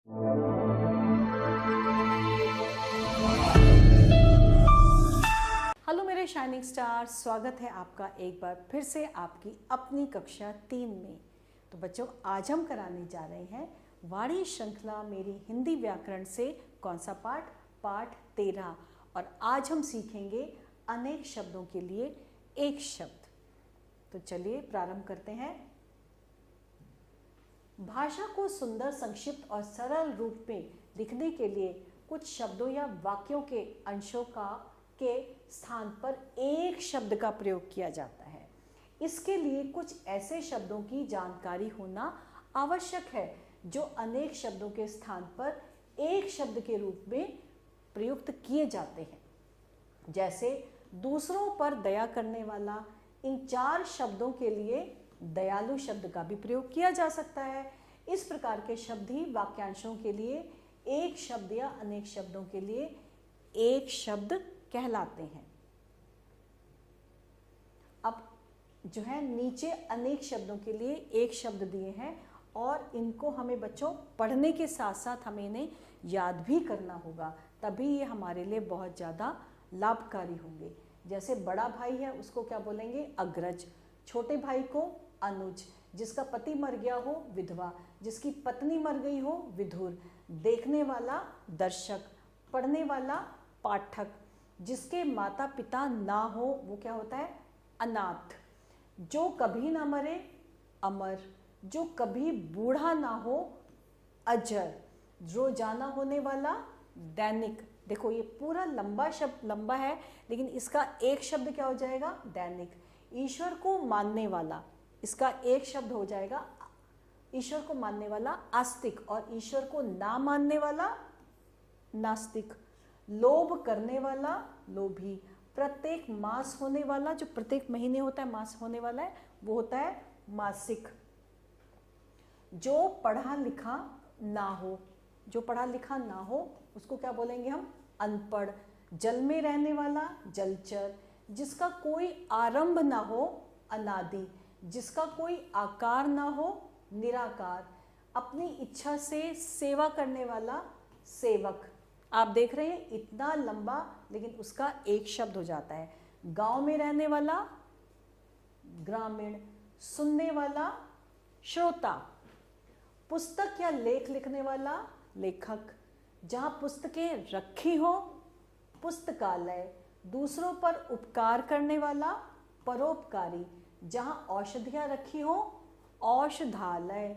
Hello मेरे shining star, स्वागत है आपका एक बार फिर से आपकी अपनी कक्षा 3 में। तो बच्चों, आज हम कराने जा रहे हैं वाणी श्रृंखला मेरी हिंदी व्याकरण से कौन सा पाठ? पाठ 13। और आज हम सीखेंगे अनेक शब्दों के लिए एक शब्द। तो चलिए प्रारंभ करते हैं। भाषा को सुंदर, संक्षिप्त और सरल रूप में लिखने के लिए कुछ शब्दों या वाक्यों के अंशों के स्थान पर एक शब्द का प्रयोग किया जाता है। इसके लिए कुछ ऐसे शब्दों की जानकारी होना आवश्यक है जो अनेक शब्दों के स्थान पर एक शब्द के रूप में प्रयुक्त किए जाते हैं। जैसे दूसरों पर दया करने वाला, इन 4 शब्दों के लिए दयालु शब्द का भी प्रयोग किया जा सकता है। इस प्रकार के शब्द ही वाक्यांशों के लिए एक शब्द या अनेक शब्दों के लिए एक शब्द कहलाते हैं। अब जो है नीचे अनेक शब्दों के लिए एक शब्द दिए हैं और इनको हमें बच्चों पढ़ने के साथ साथ हमें इन्हें याद भी करना होगा, तभी ये हमारे लिए बहुत ज़्यादा लाभकारी होंगे। जैसे बड़ा भाई है उसको क्या बोलेंगे? अग्रज। छोटे भाई को अनुज। जिसका पति मर गया हो विधवा। जिसकी पत्नी मर गई हो विधुर। देखने वाला दर्शक। पढ़ने वाला पाठक। जिसके माता पिता ना हो वो क्या होता है? अनाथ। जो कभी ना मरे अमर। जो कभी बूढ़ा ना हो अजर। जो जाना होने वाला दैनिक। देखो ये पूरा लंबा शब्द लंबा है, लेकिन इसका एक शब्द क्या हो जाएगा? दैनिक। ईश्वर को मानने वाला, इसका एक शब्द हो जाएगा ईश्वर को मानने वाला आस्तिक, और ईश्वर को ना मानने वाला नास्तिक। लोभ करने वाला लोभी। प्रत्येक मास होने वाला, जो प्रत्येक महीने होता है मास होने वाला है, वो होता है मासिक। जो पढ़ा लिखा ना हो, जो पढ़ा लिखा ना हो उसको क्या बोलेंगे हम? अनपढ़। जल में रहने वाला जलचर। जिसका कोई आरंभ ना हो अनादि। जिसका कोई आकार ना हो निराकार। अपनी इच्छा से सेवा करने वाला सेवक। आप देख रहे हैं इतना लंबा, लेकिन उसका एक शब्द हो जाता है। गांव में रहने वाला ग्रामीण। सुनने वाला श्रोता। पुस्तक या लेख लिखने वाला लेखक। जहां पुस्तकें रखी हो पुस्तकालय। दूसरों पर उपकार करने वाला परोपकारी। जहां औषधियां रखी हो औषधालय।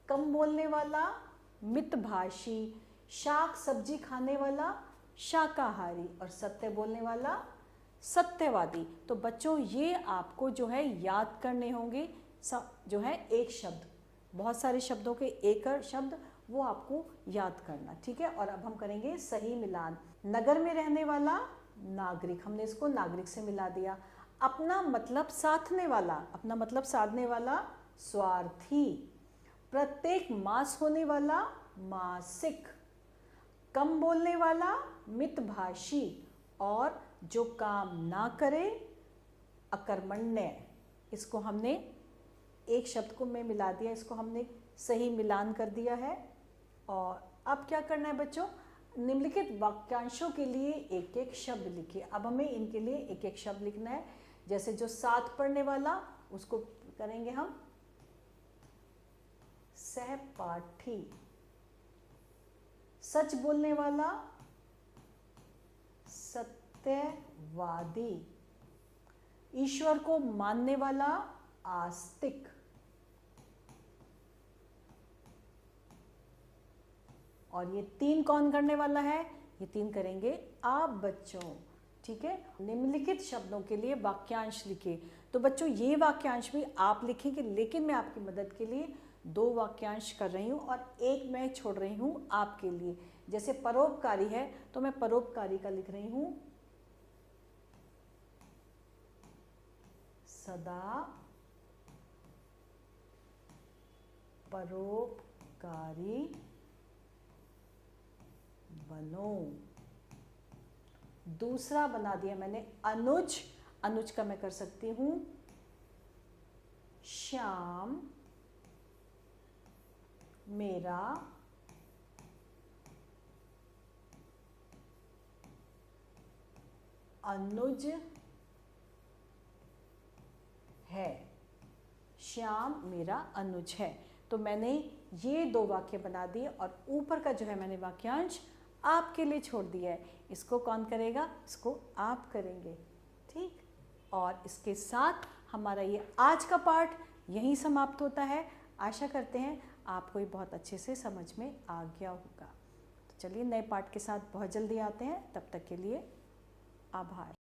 कम बोलने वाला मितभाषी। शाक सब्जी खाने वाला शाकाहारी। और सत्य बोलने वाला सत्यवादी। तो बच्चों ये आपको जो है याद करने होंगे, जो है एक शब्द, बहुत सारे शब्दों के एक शब्द, वो आपको याद करना, ठीक है। और अब हम करेंगे सही मिलान। नगर में रहने वाला नागरिक, हमने इसको नागरिक से मिला दिया। अपना मतलब साधने वाला, अपना मतलब साधने वाला स्वार्थी। प्रत्येक मास होने वाला मासिक। कम बोलने वाला मितभाषी। और जो काम ना करे अकर्मण्य। इसको हमने एक शब्द को में मिला दिया, इसको हमने सही मिलान कर दिया है। और अब क्या करना है बच्चों? निम्नलिखित वाक्यांशों के लिए एक एक शब्द लिखिए। अब हमें इनके लिए एक एक शब्द लिखना है। जैसे जो साथ पढ़ने वाला उसको करेंगे हम सहपाठी। सच बोलने वाला सत्यवादी। ईश्वर को मानने वाला आस्तिक। और ये 3 कौन करने वाला है? ये 3 करेंगे आप बच्चों, ठीक है। निम्नलिखित शब्दों के लिए वाक्यांश लिखिए। तो बच्चों ये वाक्यांश भी आप लिखेंगे, लेकिन मैं आपकी मदद के लिए 2 वाक्यांश कर रही हूँ और एक मैं छोड़ रही हूँ आपके लिए। जैसे परोपकारी है तो मैं परोपकारी का लिख रही हूँ सदा परोपकारी बनो। दूसरा बना दिया मैंने अनुज। अनुज का मैं कर सकती हूं श्याम मेरा अनुज है, श्याम मेरा अनुज है। तो मैंने ये 2 वाक्य बना दिए और ऊपर का जो है मैंने वाक्यांश आपके लिए छोड़ दिया है। इसको कौन करेगा? इसको आप करेंगे, ठीक। और इसके साथ हमारा ये आज का पाठ यहीं समाप्त होता है। आशा करते हैं आपको ये बहुत अच्छे से समझ में आ गया होगा। तो चलिए नए पाठ के साथ बहुत जल्दी आते हैं, तब तक के लिए आभार।